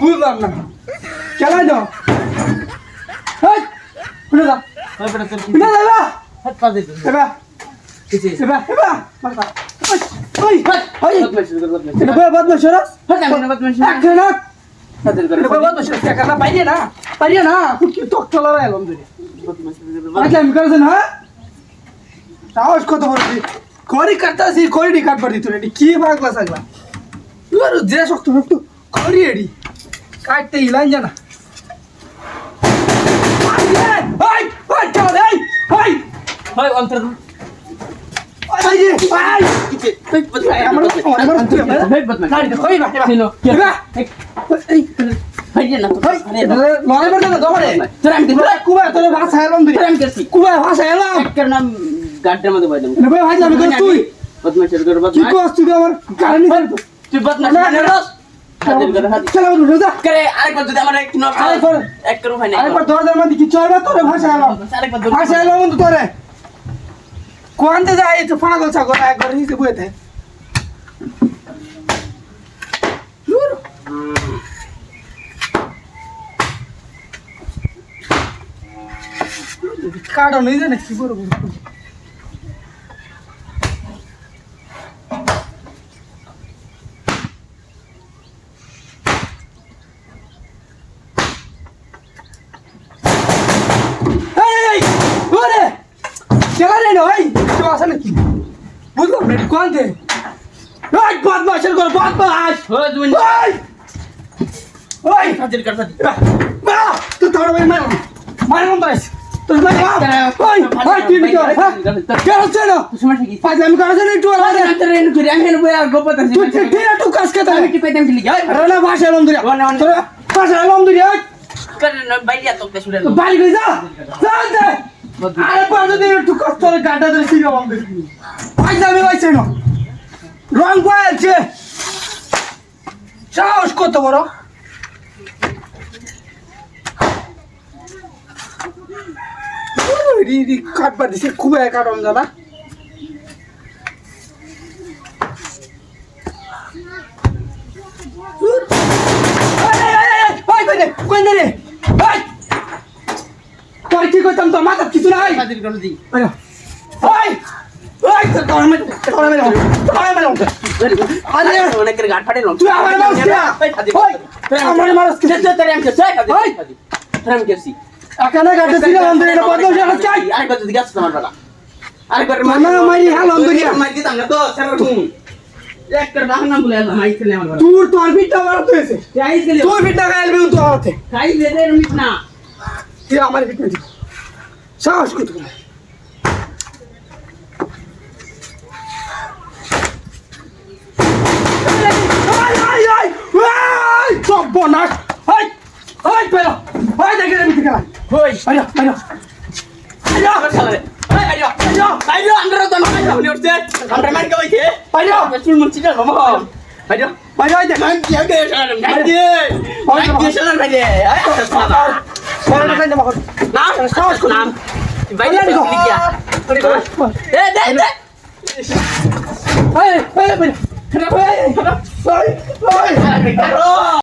বুঝলাম না খেলাই দাও উঠে যা উঠে যাবা হাত পা দিতে এবা কিছু এবা এবা মারবা ওই ওই এটা বদমাশ রাস হ্যাঁ আমি বদমাশ না তাদের করে বদমাশ টাকা না পাইয়ে না কুকি টক চলা এলাম ধরে বদমাশ আচ্ছা আমি করেছেন হ্যাঁ সাহস কত বড় করি কাটতাছি করি কাটবার দিত রে কি পাগলা ছাগলা তোর যে শক্ত শক্ত করি এডি কাটতে ইলান জানা হাই হাই চল এই হাই হাই অন্তর আই রে ভাই এই বদলা আমার ভাই বদলা গাড়ি কই বাটে ছিল এই ভাই না তো লড়াই করতে না দমরে তোর আমি কুবা তোর ভাষা এলাম দিই আমি করছি কুবা ভাষা এলাম এর নাম গাড্ডার মধ্যে বাইলাম রে ভাই আমি কই তুই বদমাশের করে বদমাশ কি কষ্ট তুই আমার কারণে তুই বদমাশ না রস হাতের করে হাত চলা বল রোজা করে আরেকবার যদি আমার এক নক এক করু হয় না আরেকবার দরজার মধ্যে কি চলবে তোর ভাষা এলাম আরেকবার ভাষা এলাম তো তোরে কোনতে যায় তো পাগল ছাগল একবার হিসে বইতে কাটো নেই জানে কি করব এই ওরে চলা রে নই তো আসে নাকি বুঝলো মেট কোনতে ওই বদমাশের করে বদমাশ ওই তুমি ওই হাজির করতে মা তুই তোর মার বদমাশ তুই মার ওই ওই তুই বিটো কে হচ্ছে না সমস্যা কি ফাজ আমি কাজ নেই তুই আরে আমি ট্রেন করি আমি এনে বই আর গোপত আছি তুই ঠিক আছে তুই কাজ করতে আমি কি পাইতাম কি লিখা আরে না ভাষা এলাম দিরা তোর ভাষা এলাম দিরা করে না বাইরিয়া তো শুনে বাইরে গই যা যা আরে পাঁচ দিন একটু কষ্ট করে গাড়া ধরে ছিল আমাদের ফাজ আমি বাইছে না রং পাইছে সাহস কত বড় রি কাটবার দিছে খুব কাটন জানা কোন রে তোর কি করতাম তোর মাথা কিছু নাই হাজির করে দি ওই ওই তোর কামে আরে অনেকের গাট ফাটে তুই আমার মারছ ওই আমার মারছ কে তোরে আমি চাই ওই আমি কেছি আকানা গাটে ছিল অন্তরে এটা বদল জানা চাই আরেকবার যদি গাছ তোমার বালা আরেকবার মানা মারি হাল অন্তরে মারি দিতাম না তো সারা ঘুম একটা বাহানা বলে মাই ছেলে আমার বালা তোর বিটা মারত হইছে যাই ছেলে তোর বিটা গাইলবি তো আমাতে খাই বেদের মিট না তুই আমার বিটা দি সাহস কত করে আই সব বনাস ওই পেলো ওই দেখে রে মিটি খেলা ওই আইয়া আইয়া আন্ডার তো না উনি উঠছে আন্ডার মান কইছে আইয়া চুল মুছি না মামা আইয়া দেখ মান কি আগে শালাম গাইছে শালাম ভাই আয় সাদা পরে না কাইতে মাখো না সাহস কর নাম বাইরে নিকো লিখিয়া এ দে এই